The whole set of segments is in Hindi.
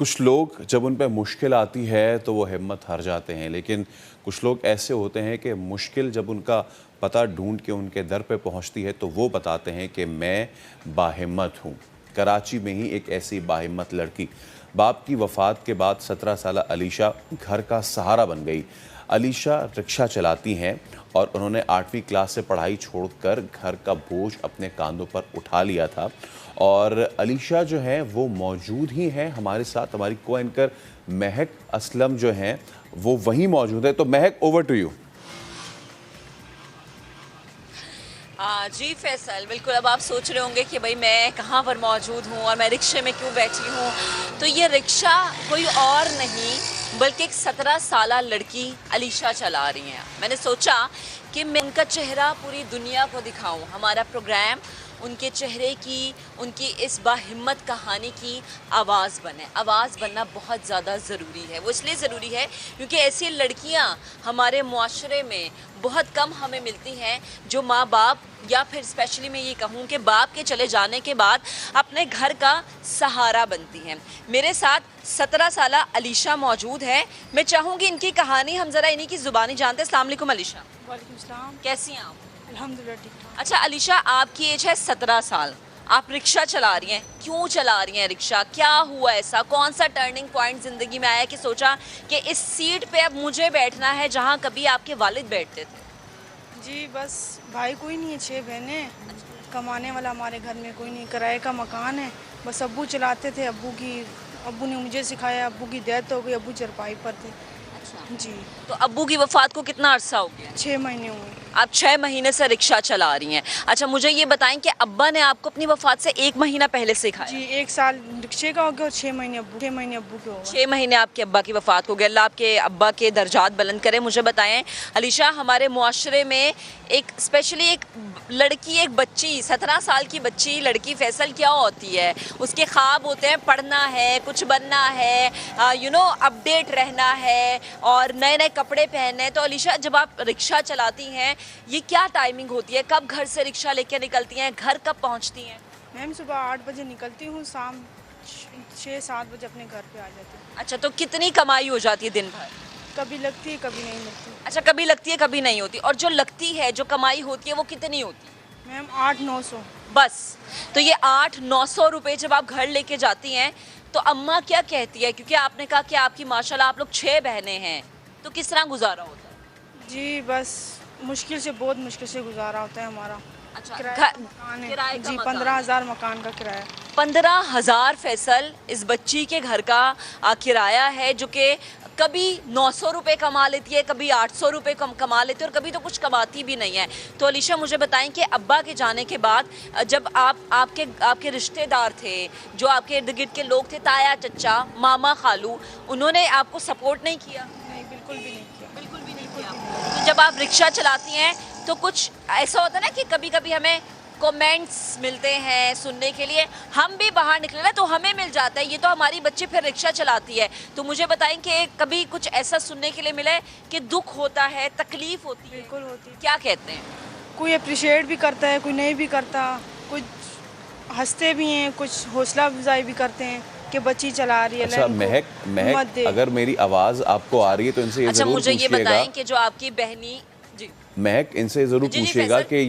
कुछ लोग जब उन पे मुश्किल आती है तो वो हिम्मत हार जाते हैं, लेकिन कुछ लोग ऐसे होते हैं कि मुश्किल जब उनका पता ढूंढ के उनके दर पे पहुंचती है तो वो बताते हैं कि मैं बाहिम्मत हूँ। कराची में ही एक ऐसी बाहिम्मत लड़की बाप की वफ़ात के बाद 17 साल अलीशा घर का सहारा बन गई। अलीशा रिक्शा चलाती हैं और उन्होंने 8वीं क्लास से पढ़ाई छोड़कर घर का बोझ अपने कांधों पर उठा लिया था। और अलीशा जो है वो मौजूद ही हैं हमारे साथ। हमारी को एंकर महक असलम जो हैं वो वहीं मौजूद है। तो महक, ओवर टू यू। जी फैसल, बिल्कुल। अब आप सोच रहे होंगे कि भाई मैं कहाँ पर मौजूद हूँ और मैं रिक्शे में क्यों बैठी हूँ। तो ये रिक्शा कोई और नहीं बल्कि एक 17 साल लड़की अलीशा चला रही हैं। मैंने सोचा कि मैं उनका चेहरा पूरी दुनिया को दिखाऊं। हमारा प्रोग्राम उनके चेहरे की, उनकी इस बाहिम्मत कहानी की आवाज़ बने। आवाज़ बनना बहुत ज़्यादा ज़रूरी है। वो इसलिए ज़रूरी है क्योंकि ऐसी लड़कियां हमारे मुआशरे में बहुत कम हमें मिलती हैं जो माँ बाप या फिर स्पेशली मैं ये कहूँ कि बाप के चले जाने के बाद अपने घर का सहारा बनती हैं। मेरे साथ 17 साल अलीशा मौजूद है। मैं चाहूँगी इनकी कहानी हम ज़रा इन्हीं की ज़ुबानी जानते हैं। अस्सलाम वालेकुम अलीशा। वालेकुम सलाम। कैसी हैं आप? अल्हम्दुलिल्लाह ठीक ठाक। अच्छा अलीशा, आपकी एज है 17 साल, आप रिक्शा चला रही हैं। क्यों चला रही हैं रिक्शा? क्या हुआ ऐसा? कौन सा टर्निंग पॉइंट ज़िंदगी में आया कि सोचा कि इस सीट पे अब मुझे बैठना है जहाँ कभी आपके वालिद बैठते थे? जी बस भाई कोई नहीं है, 6 बहनें, कमाने वाला हमारे घर में कोई नहीं, किराए का मकान है। बस अब्बू चलाते थे, अब्बू ने मुझे सिखाया। अब्बू की डेथ हो गई, अब्बू चरपाई पर थे। अच्छा जी। तो अब्बू की वफ़ात को कितना अरसा हो गया? 6 महीने हुए। आप 6 महीने से रिक्शा चला रही हैं। अच्छा मुझे ये बताएं कि अब्बा ने आपको अपनी वफ़ात से 1 महीना पहले सिखाया? जी 1 साल रिक्शे का हो गया और 6 महीने अब्बू के हो गए। 6 महीने आपके अब्बा की वफ़ात हो गई। अल्लाह आपके अब्बा के दर्जात बुलंद करे। मुझे बताएं अलीशा, हमारे मुआशरे में एक स्पेशली एक लड़की, एक बच्ची, 17 साल की बच्ची लड़की फैसल क्या होती है? उसके ख्वाब होते हैं पढ़ना है, कुछ बनना है, अपडेट रहना है और नए नए कपड़े पहनने। तो अलीशा, जब आप रिक्शा चलाती हैं ये क्या टाइमिंग होती है? कब घर से रिक्शा लेकर निकलती हैं? घर कब पहुंचती हैं? मैम सुबह 8 बजे निकलती हूँ, शाम 6-7 बजे अपने घर पे आ जाती हूँ। अच्छा, तो कितनी कमाई हो जाती है दिन भर? कभी लगती है कभी नहीं लगती। अच्छा, कभी लगती है कभी नहीं होती। और जो लगती है, जो कमाई होती है वो कितनी होती है? मैम 800-900 बस। तो ये 800-900 रुपये जब आप घर लेके जाती हैं तो अम्मा क्या कहती है? क्योंकि आपने कहा कि आपकी माशाल्लाह आप लोग 6 बहनें हैं, तो किस तरह गुजारा होता है? जी बस मुश्किल से, बहुत मुश्किल से गुजारा होता है हमारा। अच्छा, किराए का मकान है जी, 15,000 मकान का किराया। 15,000 फैसल इस बच्ची के घर का किराया है, जो कि कभी 900 रुपये कमा लेती है, कभी 800 रुपये कमा लेती है और कभी तो कुछ कमाती भी नहीं है। तो अलीशा मुझे बताएं कि अब्बा के जाने के बाद जब आपके रिश्तेदार थे, जो आपके इर्द गिर्द के लोग थे, ताया चाचा, मामा खालू, उन्होंने आपको सपोर्ट नहीं किया? नहीं, बिल्कुल भी नहीं किया। बिल्कुल भी नहीं किया। तो जब आप रिक्शा चलाती हैं तो कुछ ऐसा होता है ना कि कभी कभी हमें कमेंट्स मिलते हैं सुनने के लिए, हम भी बाहर निकले ना तो हमें मिल जाता है, ये तो हमारी बच्ची फिर रिक्शा चलाती है। तो मुझे बताएं कि कभी कुछ ऐसा सुनने के लिए मिला है कि दुख होता है, तकलीफ होती है? बिल्कुल होती है। क्या कहते हैं? कोई अप्रिशिएट भी करता है, कोई नहीं भी करता, कुछ हंसते भी हैं, कुछ हौसला अफजाई भी करते हैं कि बच्ची चला रही है। अच्छा महक, अगर मेरी आवाज़ आपको आ रही है तो इनसे अच्छा जरूर मुझे ये पूछिएगा। बताएं कि जो आपकी बहनी, जी महक, इनसे ज़रूर जी, पूछिएगा कि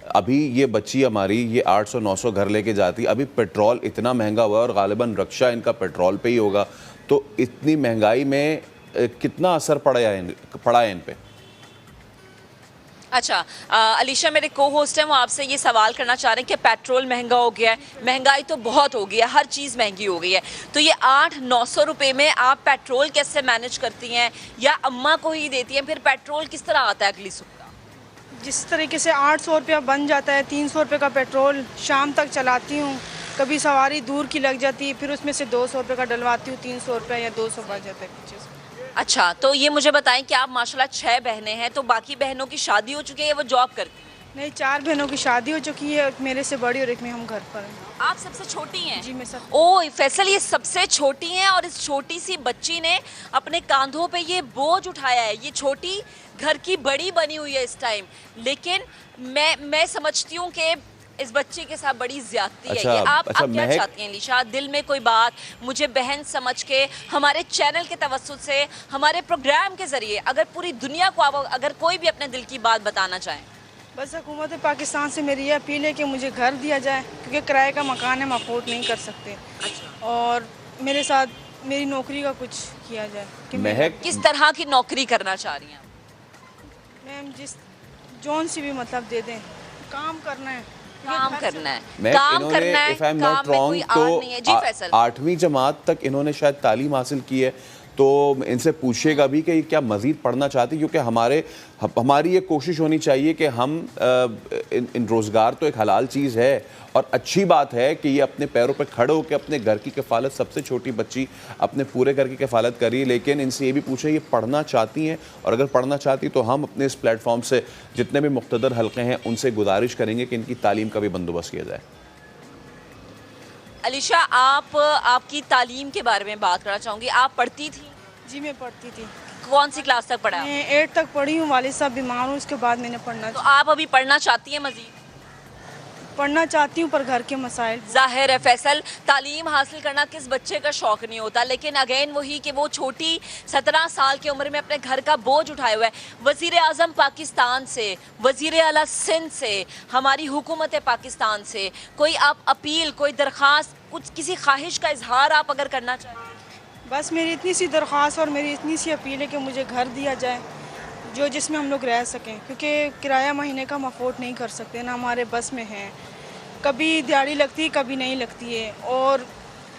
अभी ये बच्ची हमारी ये 800-900 घर लेके जाती, अभी पेट्रोल इतना महंगा हुआ है और गालिबन रक्षा इनका पेट्रोल पे ही होगा, तो इतनी महंगाई में कितना असर पड़ा है इन पे? अच्छा अलीशा मेरे को होस्ट हैं, वो आपसे ये सवाल करना चाह रहे हैं कि पेट्रोल महंगा हो गया है, महंगाई तो बहुत हो गई है, हर चीज़ महंगी हो गई है, तो ये 800-900 रुपये में आप पेट्रोल कैसे मैनेज करती हैं या अम्मा को ही देती हैं? फिर पेट्रोल किस तरह आता है अगली सुबह? जिस तरीके से 800 रुपया बन जाता है, 300 रुपये का पेट्रोल शाम तक चलाती हूँ। कभी सवारी दूर की लग जाती है, फिर उसमें से 200 रुपये का डलवाती हूँ, 300 रुपये या 200 बच जाता है पीछे से। अच्छा, तो ये मुझे बताएं कि आप माशाल्लाह 6 बहनें हैं, तो बाकी बहनों की शादी हो चुकी है या वो जॉब करती हैं? नहीं, 4 बहनों की शादी हो चुकी है, मेरे से बड़ी और एक में हम घर पर हैं। आप सबसे छोटी हैं? जी मैं सब। ओह फैसल, ये सबसे छोटी हैं और इस छोटी सी बच्ची ने अपने कांधों पे ये बोझ उठाया है। ये छोटी घर की बड़ी बनी हुई है इस टाइम, लेकिन मैं समझती हूँ कि इस बच्चे के साथ बड़ी ज्यादती अच्छा, है ये। आप क्या महक, चाहती हैं अलीशा? दिल में कोई बात मुझे बहन समझ के हमारे चैनल के तवज्जुह से, हमारे प्रोग्राम के जरिए अगर पूरी दुनिया को आप अगर कोई भी अपने दिल की बात बताना चाहें। बस हुकूमत पाकिस्तान से मेरी ये अपील है कि मुझे घर दिया जाए, क्योंकि किराए का मकान है, हम अफोर्ड नहीं कर सकते। अच्छा। और मेरे साथ मेरी नौकरी का कुछ किया जाए कि महक, किस तरह की नौकरी करना चाह रही हैं? मैम जिस जौन सी भी मतलब दे दें, काम करना है, काम करना है, मैं काम इन्होंने, करना है, if I'm काम not में wrong, कोई आड़ नहीं है। जी फैसल। 8वीं जमात तक इन्होंने शायद तालीम हासिल की है, तो इनसे पूछिएगा भी कि क्या मज़ीद पढ़ना चाहती, क्योंकि हमारी ये कोशिश होनी चाहिए कि हम इन रोज़गार तो एक हलाल चीज़ है और अच्छी बात है कि ये अपने पैरों पे खड़े होकर अपने घर की किफ़ालत, सबसे छोटी बच्ची अपने पूरे घर की किफ़ालत करी, लेकिन इनसे ये भी पूछे ये पढ़ना चाहती हैं, और अगर पढ़ना चाहती तो हम अपने इस प्लेटफॉर्म से जितने भी मुख्तदर हल्के हैं उनसे गुजारिश करेंगे कि इनकी तालीम का भी बंदोबस्त किया जाए। अलीशा, आपकी तालीम के बारे में बात करना चाहूँगी। आप पढ़ती थी? जी मैं पढ़ती थी। कौन सी क्लास तक पढ़ा? मैं 8 तक पढ़ी हूँ, वालिद साहब बीमार हूँ, उसके बाद मैंने तो आप अभी पढ़ना चाहती हैं मजीद? पढ़ना चाहती हूँ, पर घर के मसाइल। जाहिर है फैसल, तालीम हासिल करना किस बच्चे का शौक नहीं होता, लेकिन अगेन वही कि वो छोटी 17 साल की उम्र में अपने घर का बोझ उठाए हुआ है। वज़ीर आज़म पाकिस्तान से, वज़ीर आला सिंध से, हमारी हुकूमत पाकिस्तान से कोई आप अपील, कोई दरख्वास्त, कुछ किसी ख्वाहिश का इजहार आप अगर करना चाहें? बस मेरी इतनी सी दरख्वास्त और मेरी इतनी सी अपील है कि मुझे घर दिया जाए जिसमें हम लोग रह सकें, क्योंकि किराया महीने का हम अफोर्ड नहीं कर सकते, ना हमारे बस में है। कभी दिहाड़ी लगती है, कभी नहीं लगती है, और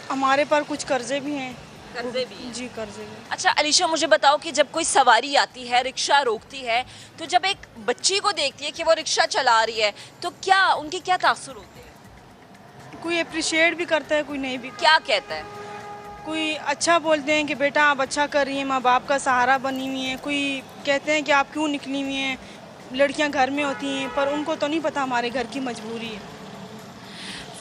हमारे पर कुछ कर्जे भी हैं। कर्जे भी? जी कर्जे भी। अच्छा अलीशा, मुझे बताओ कि जब कोई सवारी आती है, रिक्शा रोकती है, तो जब एक बच्ची को देखती है कि वो रिक्शा चला रही है, तो क्या उनके क्या तासुर होते हैं? कोई अप्रिशिएट भी करता है, कोई नहीं भी। क्या कहता है? कोई अच्छा बोलते हैं कि बेटा आप अच्छा कर रही हैं, माँ बाप का सहारा बनी हुई हैं। कोई कहते हैं कि आप क्यों निकली हुई हैं, लड़कियां घर में होती हैं, पर उनको तो नहीं पता हमारे घर की मजबूरी है।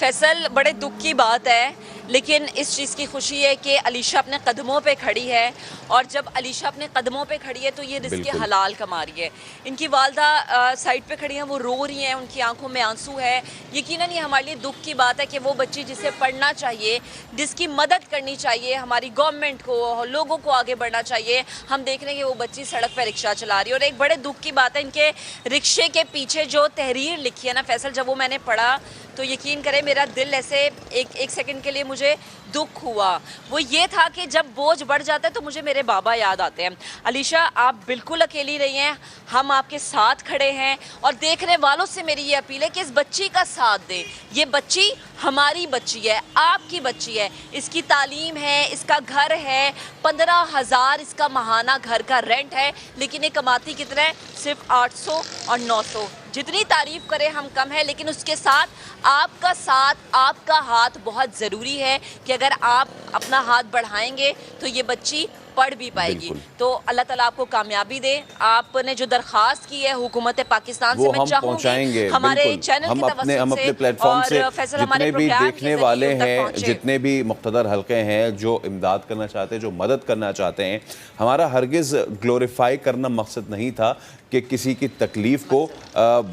फैसल, बड़े दुख की बात है, लेकिन इस चीज़ की खुशी है कि अलीशा अपने कदमों पे खड़ी है, और जब अलीशा अपने कदमों पे खड़ी है तो ये रिज़्क़ हलाल कमा रही है। इनकी वालदा साइड पे खड़ी हैं, वो रो रही हैं, उनकी आंखों में आंसू है। यकीनन ये हमारे लिए दुख की बात है कि वो बच्ची जिसे पढ़ना चाहिए, जिसकी मदद करनी चाहिए, हमारी गवर्नमेंट को, लोगों को आगे बढ़ना चाहिए, हम देख रहे हैं कि वो बच्ची सड़क पर रिक्शा चला रही है। और एक बड़े दुख की बात है, इनके रिक्शे के पीछे जो तहरीर लिखी है ना फैसल, जब वो मैंने पढ़ा तो यकीन करें मेरा दिल ऐसे एक सेकंड के लिए मुझे दुख हुआ। वो ये था कि जब बोझ बढ़ जाता है तो मुझे मेरे बाबा याद आते हैं। अलीशा, आप बिल्कुल अकेली नहीं हैं, हम आपके साथ खड़े हैं, और देखने वालों से मेरी ये अपील है कि इस बच्ची का साथ दें। ये बच्ची हमारी बच्ची है, आपकी बच्ची है, इसकी तालीम है, इसका घर है, 15,000 इसका माहाना घर का रेंट है, लेकिन ये कमाती कितना है? सिर्फ 800 और 900। जितनी तारीफ करें हम कम है, लेकिन उसके साथ आपका साथ, आपका हाथ बहुत ज़रूरी है कि अगर आप अपना हाथ बढ़ाएंगे तो ये बच्ची पढ़ भी पाएगी। तो अल्लाह ताला आपको कामयाबी दे। आपने जो दरख्वास्त की है हुकूमत पाकिस्तान से, मैं चाहूँगी हमारे चैनल हम अपने प्लेटफॉर्म से जितने भी देखने वाले हैं, जितने भी मुख्तदर हल्के हैं जो इमदाद करना चाहते हैं, जो मदद करना चाहते हैं, हमारा हरगिज़ ग्लोरीफाई करना मकसद नहीं था कि किसी की तकलीफ़ को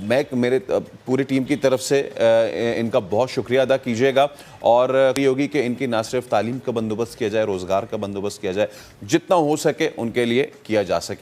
मैं मेरे पूरी टीम की तरफ से इनका बहुत शुक्रिया अदा कीजिएगा, और ये होगी कि इनकी ना सिर्फ तालीम का बंदोबस्त किया जाए, रोज़गार का बंदोबस्त किया जाए, जितना हो सके उनके लिए किया जा सके।